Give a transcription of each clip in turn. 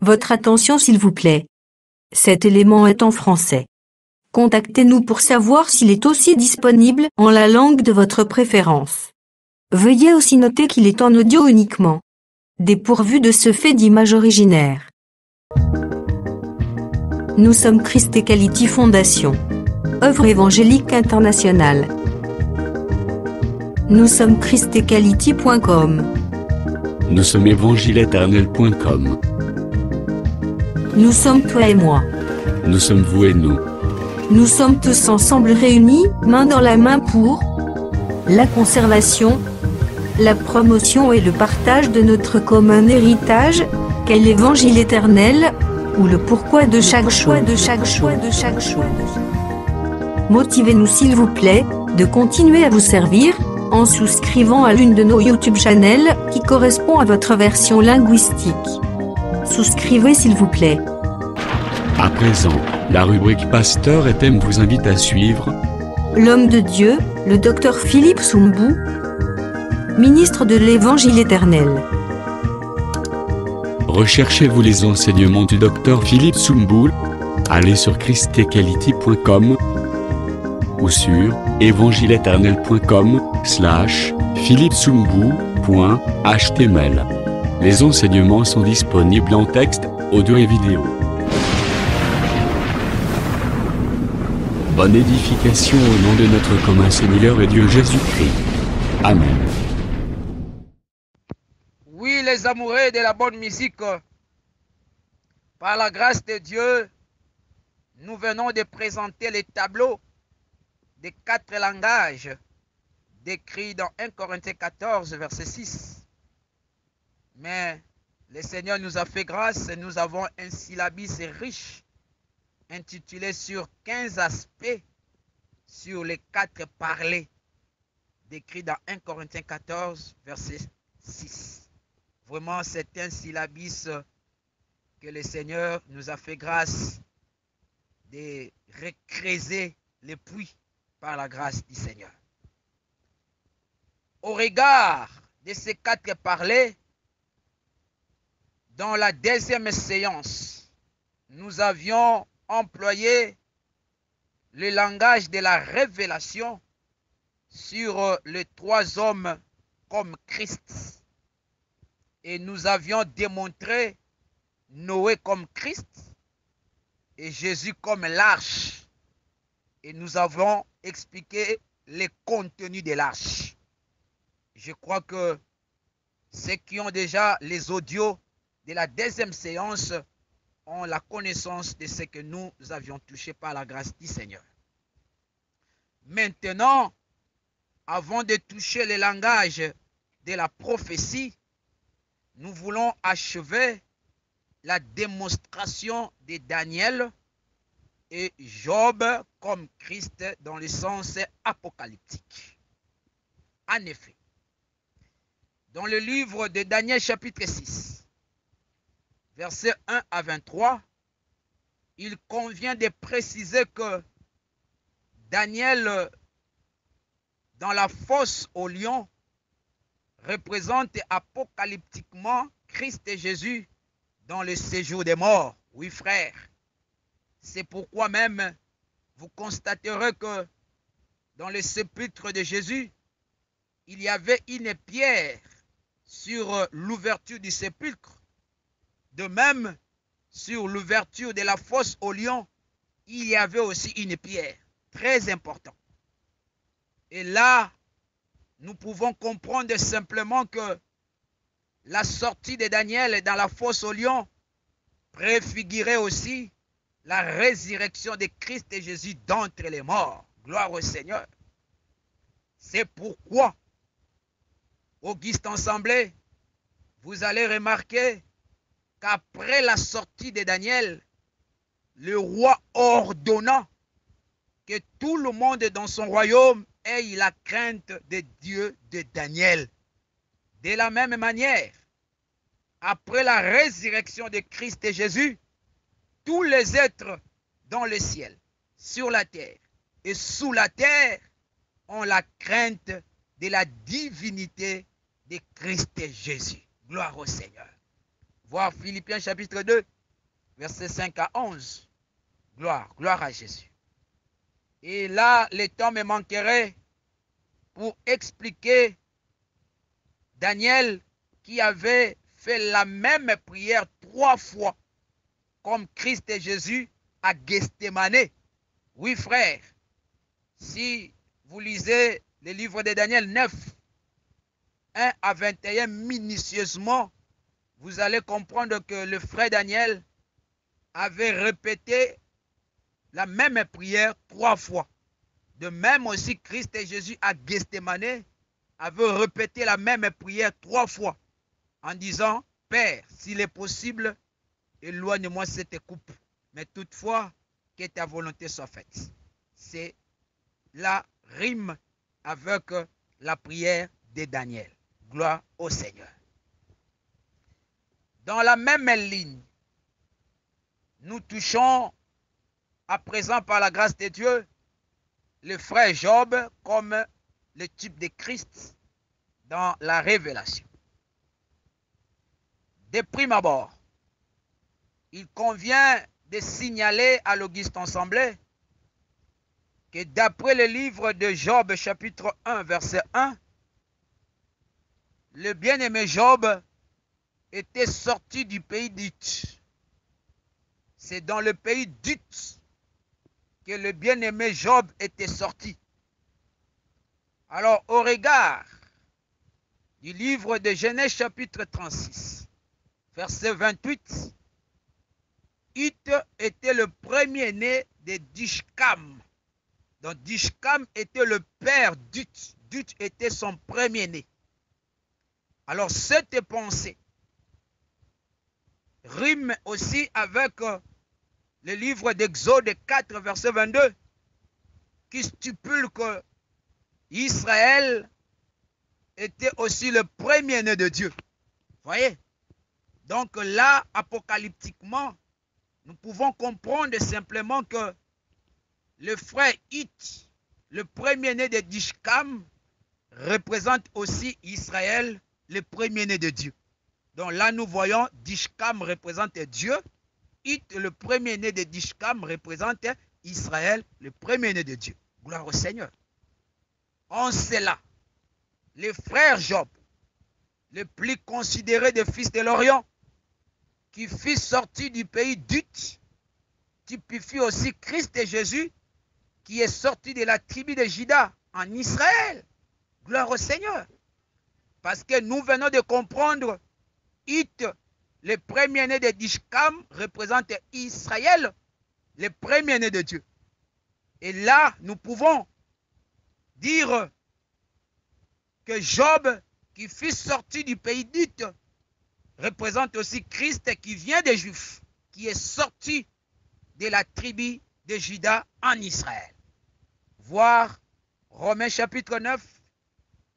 Votre attention s'il vous plaît. Cet élément est en français. Contactez-nous pour savoir s'il est aussi disponible en la langue de votre préférence. Veuillez aussi noter qu'il est en audio uniquement. Dépourvu de ce fait d'image originaire. Nous sommes Christ Equality Fondation. Œuvre évangélique internationale. Nous sommes christequality.com. Nous sommes évangile-éternel.com. Nous sommes toi et moi. Nous sommes vous et nous. Nous sommes tous ensemble réunis, main dans la main pour la conservation, la promotion et le partage de notre commun héritage, qu'est l'évangile éternel, ou le pourquoi de chaque choix de chaque choix de chaque choix. Motivez-nous s'il vous plaît, de continuer à vous servir, en souscrivant à l'une de nos YouTube channels, qui correspond à votre version linguistique. Souscrivez s'il vous plaît. À présent, la rubrique Pasteur et thème vous invite à suivre L'homme de Dieu, le docteur Philippe Soumbou, ministre de l'Évangile éternel. Recherchez-vous les enseignements du docteur Philippe Soumbou. Allez sur christequality.com ou sur évangile-éternel.com/philippesoumbou.html. Les enseignements sont disponibles en texte, audio et vidéo. Bonne édification au nom de notre commun Seigneur et Dieu Jésus-Christ. Amen. Oui, les amoureux de la bonne musique, par la grâce de Dieu, nous venons de présenter les tableaux des 4 langages décrits dans 1 Corinthiens 14, verset 6. Mais le Seigneur nous a fait grâce et nous avons un syllabus riche intitulé sur 15 aspects sur les 4 parlers décrits dans 1 Corinthiens 14, verset 6. Vraiment, c'est un syllabus que le Seigneur nous a fait grâce de recreuser les puits par la grâce du Seigneur. Au regard de ces 4 parlers, dans la deuxième séance, nous avions employé le langage de la révélation sur les 3 hommes comme Christ. Et nous avions démontré Noé comme Christ et Jésus comme l'arche. Et nous avons expliqué les contenus de l'arche. Je crois que ceux qui ont déjà les audios de la deuxième séance ont la connaissance de ce que nous avions touché par la grâce du Seigneur. Maintenant, avant de toucher le langage de la prophétie, nous voulons achever la démonstration de Daniel et Job comme Christ dans le sens apocalyptique. En effet, dans le livre de Daniel chapitre 6, versets 1 à 23, il convient de préciser que Daniel, dans la fosse au lion, représente apocalyptiquement Christ et Jésus dans le séjour des morts. Oui, frère. C'est pourquoi même vous constaterez que dans le sépulcre de Jésus, il y avait une pierre sur l'ouverture du sépulcre. De même, sur l'ouverture de la fosse au lion, il y avait aussi une pierre très importante. Et là, nous pouvons comprendre simplement que la sortie de Daniel dans la fosse au lion préfigurait aussi la résurrection de Christ et Jésus d'entre les morts. Gloire au Seigneur. C'est pourquoi, Auguste Ensemblé, vous allez remarquer qu'après la sortie de Daniel, le roi ordonna que tout le monde dans son royaume ait la crainte de Dieu de Daniel. De la même manière, après la résurrection de Christ et Jésus, tous les êtres dans le ciel, sur la terre et sous la terre ont la crainte de la divinité de Christ et Jésus. Gloire au Seigneur. Voir Philippiens chapitre 2, versets 5 à 11. Gloire à Jésus. Et là, le temps me manquerait pour expliquer Daniel qui avait fait la même prière 3 fois, comme Christ et Jésus à Gethsémane. Oui, frère, si vous lisez le livre de Daniel 9, 1 à 21 minutieusement, vous allez comprendre que le frère Daniel avait répété la même prière 3 fois. De même aussi, Christ et Jésus à Gethsémane avaient répété la même prière 3 fois en disant, Père, s'il est possible, éloigne-moi cette coupe. Mais toutefois, que ta volonté soit faite. C'est la rime avec la prière de Daniel. Gloire au Seigneur. Dans la même ligne, nous touchons à présent par la grâce de Dieu le frère Job comme le type de Christ dans la révélation. De prime abord, il convient de signaler à l'auguste assemblée que d'après le livre de Job chapitre 1 verset 1, le bien-aimé Job était sorti du pays d'Ut. C'est dans le pays d'Ut que le bien-aimé Job était sorti. Alors, au regard du livre de Genèse chapitre 36, verset 28, Ut était le premier-né de Dishkam. Donc, Dishkam était le père d'Ut. Ut était son premier-né. Alors, cette pensée rime aussi avec le livre d'Exode 4, verset 22, qui stipule que Israël était aussi le premier-né de Dieu. Voyez? Donc là, apocalyptiquement, nous pouvons comprendre simplement que le frère It, le premier-né de Dishkam, représente aussi Israël, le premier-né de Dieu. Donc là, nous voyons Dishkam représente Dieu. It, le premier-né de Dishkam, représente Israël, le premier-né de Dieu. Gloire au Seigneur. En cela, le frère Job, le plus considéré des fils de l'Orient, qui fit sortir du pays d'Ut, typifie aussi Christ et Jésus, qui est sorti de la tribu de Juda en Israël. Gloire au Seigneur. Parce que nous venons de comprendre, It, le premier-né de Dishkam, représente Israël, le premier-né de Dieu. Et là, nous pouvons dire que Job, qui fut sorti du pays d'Ut, représente aussi Christ qui vient des Juifs, qui est sorti de la tribu de Juda en Israël. Voir Romains chapitre 9,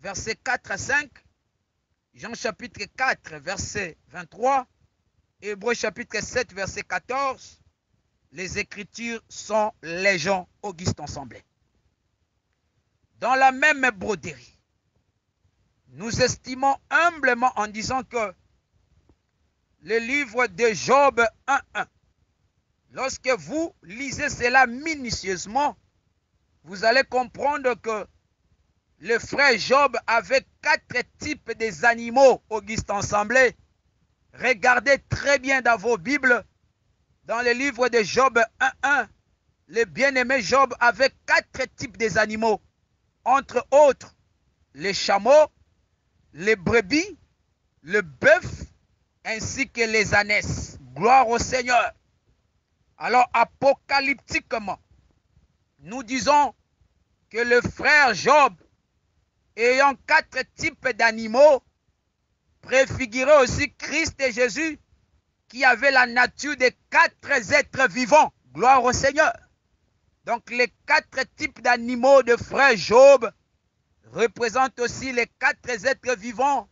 versets 4 à 5, Jean chapitre 4, verset 23, Hébreux chapitre 7, verset 14, les Écritures sont légion auguste assemblée. Dans la même broderie, nous estimons humblement en disant que le livre de Job 1.1, lorsque vous lisez cela minutieusement, vous allez comprendre que le frère Job avait 4 types des animaux auguste assemblée. Regardez très bien dans vos Bibles, dans le livre de Job 1.1, le bien-aimé Job avait 4 types des animaux, entre autres les chameaux, les brebis, le bœuf, ainsi que les ânesses. Gloire au Seigneur. Alors, apocalyptiquement, nous disons que le frère Job, ayant 4 types d'animaux, préfigurait aussi Christ et Jésus, qui avaient la nature des 4 êtres vivants. Gloire au Seigneur. Donc, les 4 types d'animaux de frère Job représentent aussi les 4 êtres vivants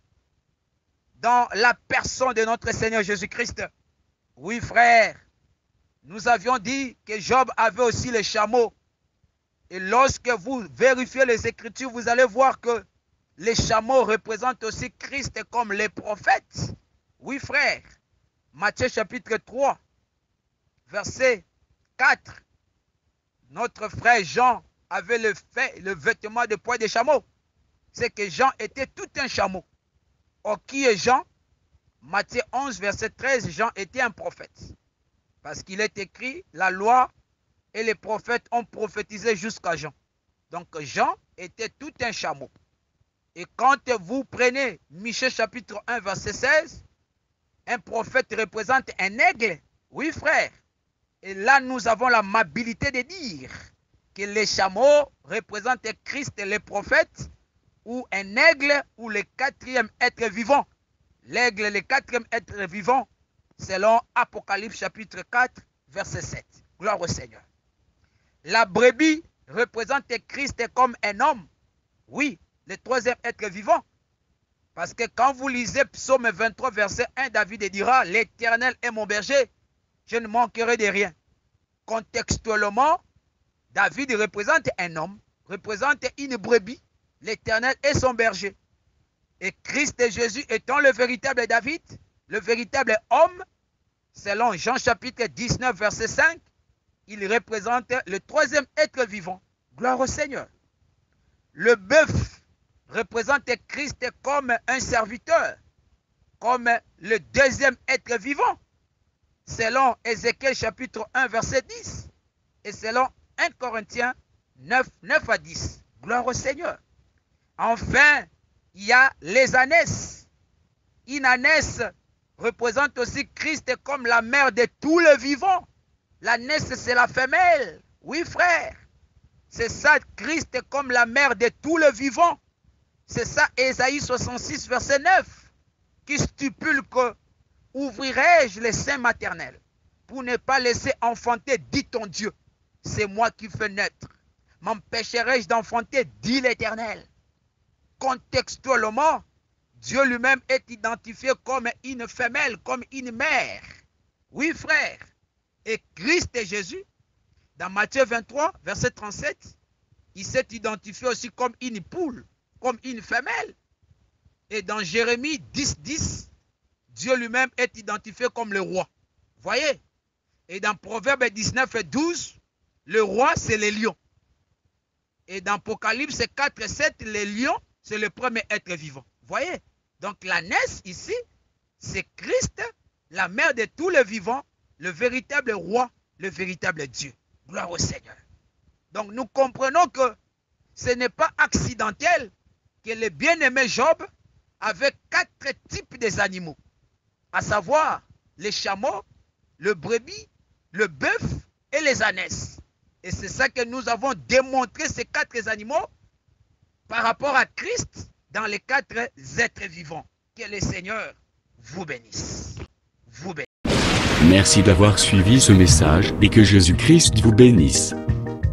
dans la personne de notre Seigneur Jésus-Christ. Oui, frère, nous avions dit que Job avait aussi les chameaux. Et lorsque vous vérifiez les Écritures, vous allez voir que les chameaux représentent aussi Christ comme les prophètes. Oui, frère. Matthieu chapitre 3, verset 4. Notre frère Jean avait le vêtement de poil de chameau. C'est que Jean était tout un chameau. Or, qui est Jean? Matthieu 11, verset 13, Jean était un prophète. Parce qu'il est écrit, la loi et les prophètes ont prophétisé jusqu'à Jean. Donc Jean était tout un chameau. Et quand vous prenez Michée chapitre 1, verset 16, un prophète représente un aigle. Oui, frère. Et là, nous avons l'amabilité de dire que les chameaux représentent Christ et les prophètes, ou un aigle, ou le quatrième être vivant. L'aigle, le quatrième être vivant, selon Apocalypse chapitre 4, verset 7. Gloire au Seigneur. La brebis représente Christ comme un homme. Oui, le troisième être vivant. Parce que quand vous lisez Psaume 23, verset 1, David dira, l'Éternel est mon berger, je ne manquerai de rien. Contextuellement, David représente un homme, représente une brebis. L'Éternel est son berger. Et Christ et Jésus étant le véritable David, le véritable homme, selon Jean chapitre 19, verset 5, il représente le troisième être vivant. Gloire au Seigneur. Le bœuf représente Christ comme un serviteur, comme le deuxième être vivant, selon Ézéchiel chapitre 1, verset 10, et selon 1 Corinthiens 9, 9 à 10. Gloire au Seigneur. Enfin, il y a les ânesses. Une ânesse représente aussi Christ comme la mère de tous les vivants. L'ânesse, c'est la femelle. Oui, frère. C'est ça, Christ comme la mère de tous les vivants. C'est ça, Ésaïe 66, verset 9, qui stipule que « Ouvrirai-je les seins maternels pour ne pas laisser enfanter, dit ton Dieu. C'est moi qui fais naître. M'empêcherai-je d'enfanter, dit l'Éternel. » Contextuellement, Dieu lui-même est identifié comme une femelle, comme une mère. Oui, frère. Et Christ et Jésus, dans Matthieu 23, verset 37, il s'est identifié aussi comme une poule, comme une femelle. Et dans Jérémie 10, 10, Dieu lui-même est identifié comme le roi. Voyez? Et dans Proverbe 19, 12, le roi, c'est les lions. Et dans Apocalypse 4, 7, les lions, c'est le premier être vivant. Voyez? Donc l'ânesse ici, c'est Christ, la mère de tous les vivants, le véritable roi, le véritable Dieu. Gloire au Seigneur. Donc nous comprenons que ce n'est pas accidentel que le bien-aimé Job avait 4 types d'animaux, à savoir les chameaux, le brebis, le bœuf et les ânesses. Et c'est ça que nous avons démontré, ces 4 animaux, par rapport à Christ dans les 4 êtres vivants. Que le Seigneur vous bénisse. Vous bénisse. Merci d'avoir suivi ce message et que Jésus-Christ vous bénisse.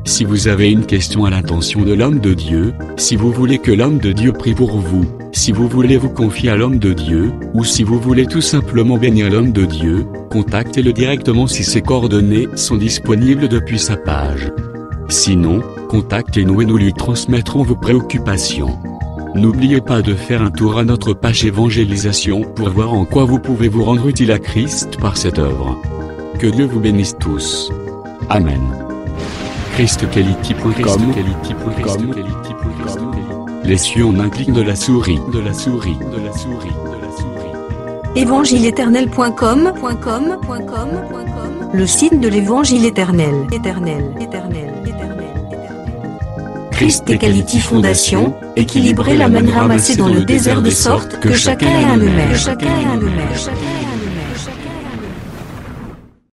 Si vous avez une question à l'intention de l'homme de Dieu, si vous voulez que l'homme de Dieu prie pour vous, si vous voulez vous confier à l'homme de Dieu, ou si vous voulez tout simplement bénir l'homme de Dieu, contactez-le directement si ses coordonnées sont disponibles depuis sa page. Sinon, contactez-nous et nous lui transmettrons vos préoccupations. N'oubliez pas de faire un tour à notre page évangélisation pour voir en quoi vous pouvez vous rendre utile à Christ par cette œuvre. Que Dieu vous bénisse tous. Amen. ChristQuality.com. Les cieux en un clic de la souris. Évangile-éternel.com, le site de l'Évangile éternel. Christ Equality Fondation, équilibrer la manne ramassée dans le désert de sorte que chacun ait un email.